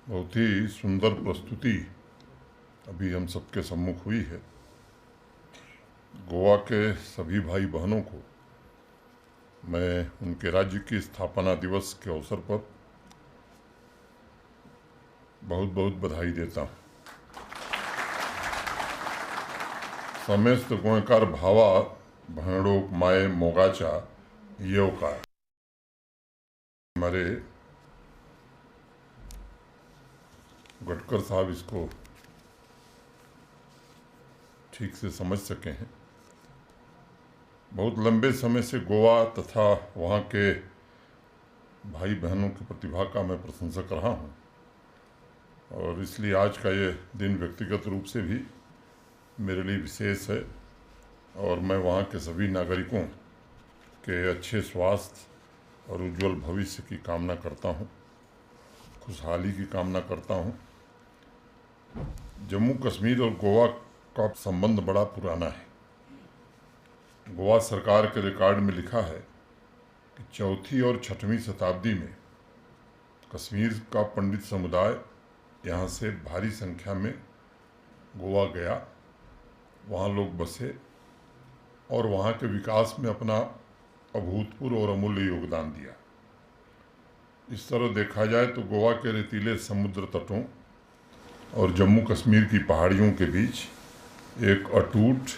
बहुत ही सुंदर प्रस्तुति अभी हम सबके सम्मुख हुई है। गोवा के सभी भाई बहनों को मैं उनके राज्य की स्थापना दिवस के अवसर पर बहुत बहुत बधाई देता हूँ। समेस्त गोयकार भावा भणड़ो माए मोगाचा येवकार। हमारे गडकर साहब इसको ठीक से समझ सके हैं। बहुत लंबे समय से गोवा तथा वहाँ के भाई बहनों की प्रतिभा का मैं प्रशंसक रहा हूँ और इसलिए आज का ये दिन व्यक्तिगत रूप से भी मेरे लिए विशेष है और मैं वहाँ के सभी नागरिकों के अच्छे स्वास्थ्य और उज्जवल भविष्य की कामना करता हूँ, खुशहाली की कामना करता हूँ। जम्मू कश्मीर और गोवा का संबंध बड़ा पुराना है। गोवा सरकार के रिकॉर्ड में लिखा है कि चौथी और छठवीं शताब्दी में कश्मीर का पंडित समुदाय यहाँ से भारी संख्या में गोवा गया, वहाँ लोग बसे और वहाँ के विकास में अपना अभूतपूर्व और अमूल्य योगदान दिया। इस तरह देखा जाए तो गोवा के रेतीले समुद्र तटों और जम्मू कश्मीर की पहाड़ियों के बीच एक अटूट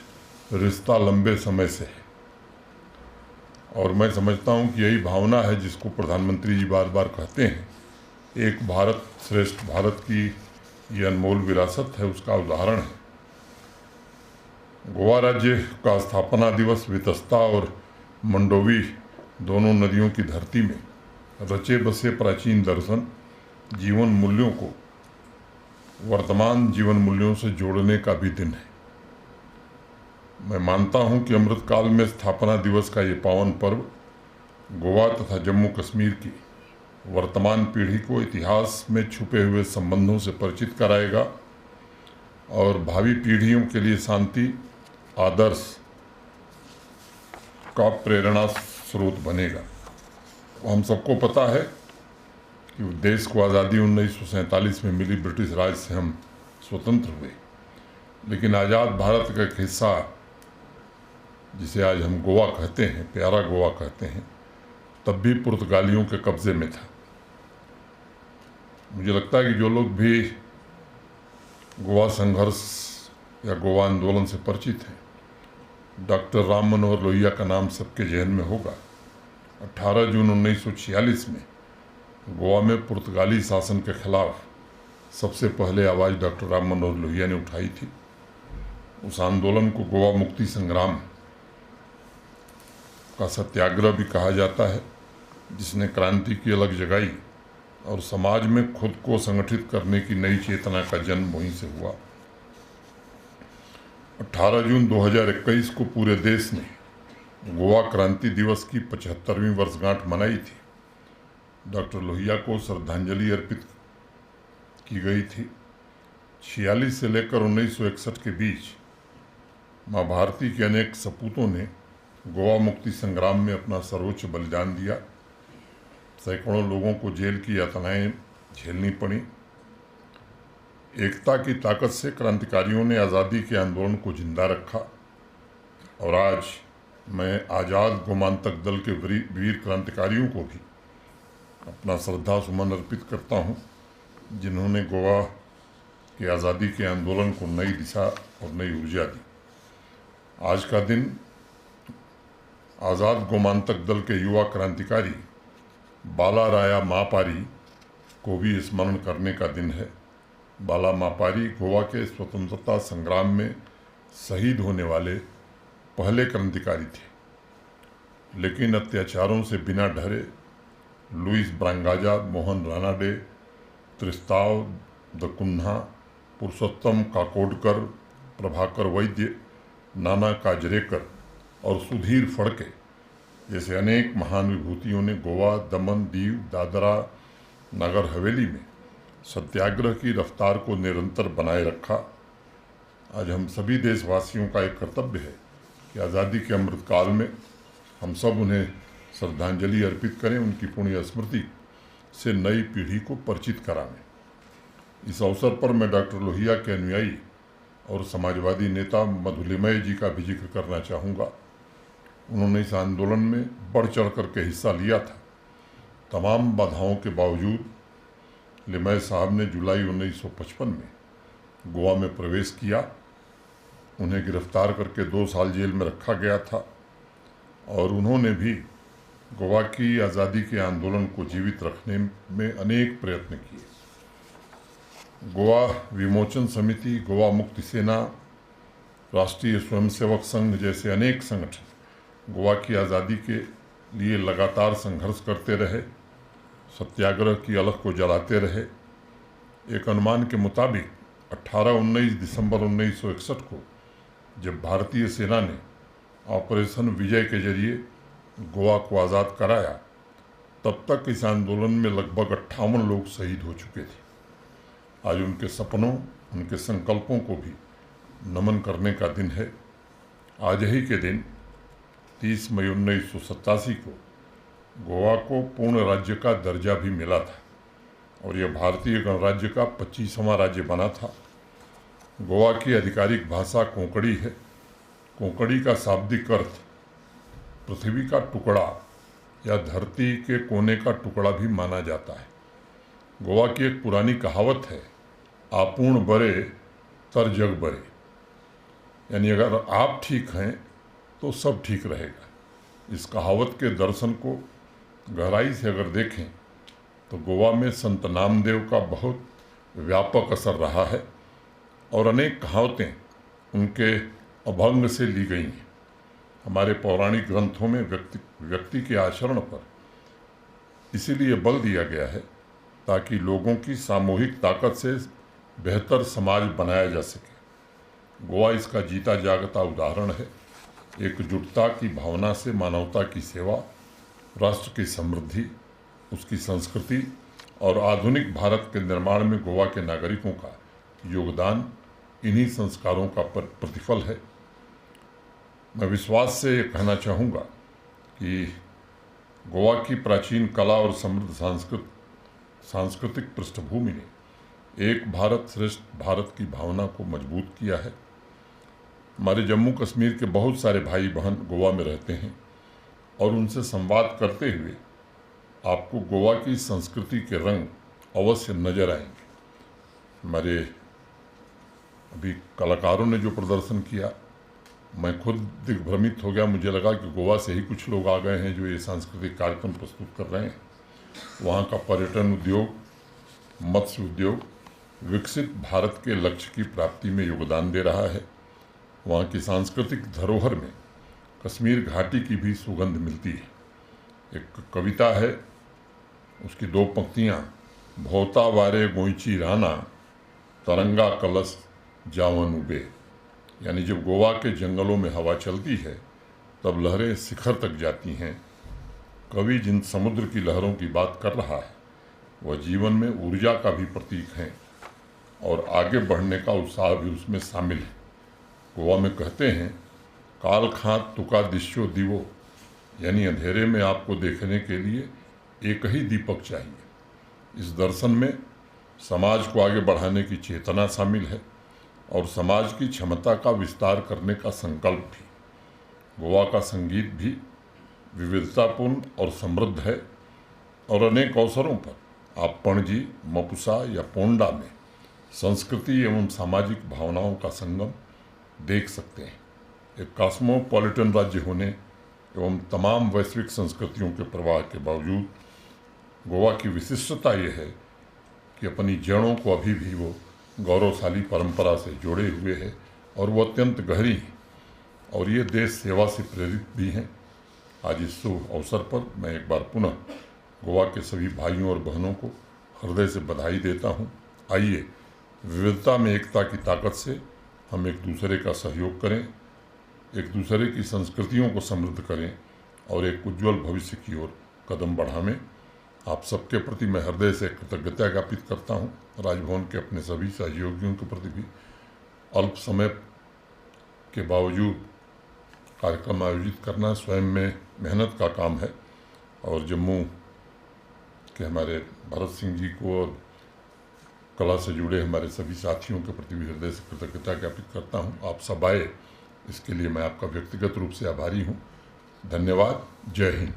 रिश्ता लंबे समय से है और मैं समझता हूँ कि यही भावना है जिसको प्रधानमंत्री जी बार बार कहते हैं, एक भारत श्रेष्ठ भारत की ये अनमोल विरासत है, उसका उदाहरण है। गोवा राज्य का स्थापना दिवस वितस्ता और मंडोवी दोनों नदियों की धरती में रचे बसे प्राचीन दर्शन जीवन मूल्यों को वर्तमान जीवन मूल्यों से जोड़ने का भी दिन है। मैं मानता हूं कि अमृतकाल में स्थापना दिवस का ये पावन पर्व गोवा तथा जम्मू कश्मीर की वर्तमान पीढ़ी को इतिहास में छुपे हुए संबंधों से परिचित कराएगा और भावी पीढ़ियों के लिए शांति आदर्श का प्रेरणा स्रोत बनेगा। हम सबको पता है कि देश को आज़ादी 1947 में मिली, ब्रिटिश राज से हम स्वतंत्र हुए, लेकिन आज़ाद भारत का एक हिस्सा जिसे आज हम गोवा कहते हैं, प्यारा गोवा कहते हैं, तब भी पुर्तगालियों के कब्जे में था। मुझे लगता है कि जो लोग भी गोवा संघर्ष या गोवा आंदोलन से परिचित हैं, डॉक्टर राम मनोहर लोहिया का नाम सबके जहन में होगा। 18 जून 1946 में गोवा में पुर्तगाली शासन के खिलाफ सबसे पहले आवाज़ डॉक्टर राम मनोहर लोहिया ने उठाई थी। उस आंदोलन को गोवा मुक्ति संग्राम का सत्याग्रह भी कहा जाता है, जिसने क्रांति की अलग जगाई और समाज में खुद को संगठित करने की नई चेतना का जन्म वहीं से हुआ। 18 जून 2021 को पूरे देश ने गोवा क्रांति दिवस की 75वीं वर्षगांठ मनाई थी। डॉक्टर लोहिया को श्रद्धांजलि अर्पित की गई थी। 46 से लेकर 1961 के बीच माँ भारती के अनेक सपूतों ने गोवा मुक्ति संग्राम में अपना सर्वोच्च बलिदान दिया। सैकड़ों लोगों को जेल की यातनाएं झेलनी पड़ी। एकता की ताकत से क्रांतिकारियों ने आज़ादी के आंदोलन को जिंदा रखा और आज मैं आज़ाद गोमांतक दल के वीर क्रांतिकारियों को भी अपना श्रद्धा सुमन अर्पित करता हूं, जिन्होंने गोवा के आज़ादी के आंदोलन को नई दिशा और नई ऊर्जा दी। आज का दिन आज़ाद गोमांतक दल के युवा क्रांतिकारी बाला राया मापारी को भी स्मरण करने का दिन है। बाला मापारी गोवा के स्वतंत्रता संग्राम में शहीद होने वाले पहले क्रांतिकारी थे, लेकिन अत्याचारों से बिना डरे लुइस ब्रांगाजा, मोहन रानाडे, त्रिस्ताव दकुन्हा, पुरुषोत्तम काकोडकर, प्रभाकर वैद्य, नाना काजरेकर और सुधीर फड़के जैसे अनेक महान विभूतियों ने गोवा, दमन, दीव, दादरा, नगर हवेली में सत्याग्रह की रफ्तार को निरंतर बनाए रखा। आज हम सभी देशवासियों का एक कर्तव्य है कि आज़ादी के अमृतकाल में हम सब उन्हें श्रद्धांजलि अर्पित करें, उनकी पुण्य स्मृति से नई पीढ़ी को परिचित करावें। इस अवसर पर मैं डॉक्टर लोहिया के अनुयायी और समाजवादी नेता मधुलिमय जी का भी जिक्र करना चाहूँगा। उन्होंने इस आंदोलन में बढ़ चढ़ करके हिस्सा लिया था। तमाम बाधाओं के बावजूद लिमय साहब ने जुलाई 1955 में गोवा में प्रवेश किया। उन्हें गिरफ्तार करके 2 साल जेल में रखा गया था और उन्होंने भी गोवा की आज़ादी के आंदोलन को जीवित रखने में अनेक प्रयत्न किए। गोवा विमोचन समिति, गोवा मुक्ति सेना, राष्ट्रीय स्वयंसेवक संघ जैसे अनेक संगठन गोवा की आज़ादी के लिए लगातार संघर्ष करते रहे, सत्याग्रह की अलख को जलाते रहे। एक अनुमान के मुताबिक 18-19 दिसंबर 1961 को जब भारतीय सेना ने ऑपरेशन विजय के जरिए गोवा को आज़ाद कराया, तब तक इस आंदोलन में लगभग 58 लोग शहीद हो चुके थे। आज उनके सपनों, उनके संकल्पों को भी नमन करने का दिन है। आज ही के दिन 30 मई 1987 को गोवा को पूर्ण राज्य का दर्जा भी मिला था और यह भारतीय गणराज्य का 25वां राज्य बना था। गोवा की आधिकारिक भाषा कोंकणी है। कोंकणी का शाब्दिक अर्थ पृथ्वी का टुकड़ा या धरती के कोने का टुकड़ा भी माना जाता है। गोवा की एक पुरानी कहावत है, आपूर्ण बरे तर जग बरे, यानी अगर आप ठीक हैं तो सब ठीक रहेगा। इस कहावत के दर्शन को गहराई से अगर देखें तो गोवा में संत नामदेव का बहुत व्यापक असर रहा है और अनेक कहावतें उनके अभंग से ली गई हैं। हमारे पौराणिक ग्रंथों में व्यक्ति के आचरण पर इसीलिए बल दिया गया है ताकि लोगों की सामूहिक ताकत से बेहतर समाज बनाया जा सके। गोवा इसका जीता जागता उदाहरण है। एकजुटता की भावना से मानवता की सेवा, राष्ट्र की समृद्धि, उसकी संस्कृति और आधुनिक भारत के निर्माण में गोवा के नागरिकों का योगदान इन्हीं संस्कारों का प्रतिफल है। मैं विश्वास से ये कहना चाहूँगा कि गोवा की प्राचीन कला और समृद्ध सांस्कृतिक पृष्ठभूमि ने एक भारत श्रेष्ठ भारत की भावना को मजबूत किया है। हमारे जम्मू कश्मीर के बहुत सारे भाई बहन गोवा में रहते हैं और उनसे संवाद करते हुए आपको गोवा की संस्कृति के रंग अवश्य नजर आएंगे। हमारे अभी कलाकारों ने जो प्रदर्शन किया, मैं खुद दिग्भ्रमित हो गया। मुझे लगा कि गोवा से ही कुछ लोग आ गए हैं जो ये सांस्कृतिक कार्यक्रम प्रस्तुत कर रहे हैं। वहाँ का पर्यटन उद्योग, मत्स्य उद्योग विकसित भारत के लक्ष्य की प्राप्ति में योगदान दे रहा है। वहाँ की सांस्कृतिक धरोहर में कश्मीर घाटी की भी सुगंध मिलती है। एक कविता है, उसकी 2 पंक्तियाँ, भोता वारे गोईची राना तरंगा कलश जावन उबे, यानी जब गोवा के जंगलों में हवा चलती है तब लहरें शिखर तक जाती हैं। कवि जिन समुद्र की लहरों की बात कर रहा है वह जीवन में ऊर्जा का भी प्रतीक है और आगे बढ़ने का उत्साह भी उसमें शामिल है। गोवा में कहते हैं, काल खात तुका दिश्यो दीवो, यानी अंधेरे में आपको देखने के लिए एक ही दीपक चाहिए। इस दर्शन में समाज को आगे बढ़ाने की चेतना शामिल है और समाज की क्षमता का विस्तार करने का संकल्प भी। गोवा का संगीत भी विविधतापूर्ण और समृद्ध है और अनेक अवसरों पर आप पणजी, मपुसा या पोंडा में संस्कृति एवं सामाजिक भावनाओं का संगम देख सकते हैं। एक कॉस्मोपॉलिटन राज्य होने एवं तमाम वैश्विक संस्कृतियों के प्रवाह के बावजूद गोवा की विशिष्टता ये है कि अपनी जड़ों को अभी भी वो गौरवशाली परंपरा से जोड़े हुए है और वो अत्यंत गहरी है और ये देश सेवा से प्रेरित भी हैं। आज इस शुभ अवसर पर मैं एक बार पुनः गोवा के सभी भाइयों और बहनों को हृदय से बधाई देता हूँ। आइए विविधता में एकता की ताकत से हम एक दूसरे का सहयोग करें, एक दूसरे की संस्कृतियों को समृद्ध करें और एक उज्जवल भविष्य की ओर कदम बढ़ावें। आप सबके प्रति मैं हृदय से कृतज्ञता ज्ञापित करता हूँ। राजभवन के अपने सभी सहयोगियों के प्रति भी अल्प समय के बावजूद कार्यक्रम आयोजित करना स्वयं में मेहनत का काम है और जम्मू के हमारे भरत सिंह जी को और कला से जुड़े हमारे सभी साथियों के प्रति भी हृदय से कृतज्ञता ज्ञापित करता हूँ। आप सब आए, इसके लिए मैं आपका व्यक्तिगत रूप से आभारी हूँ। धन्यवाद। जय हिंद।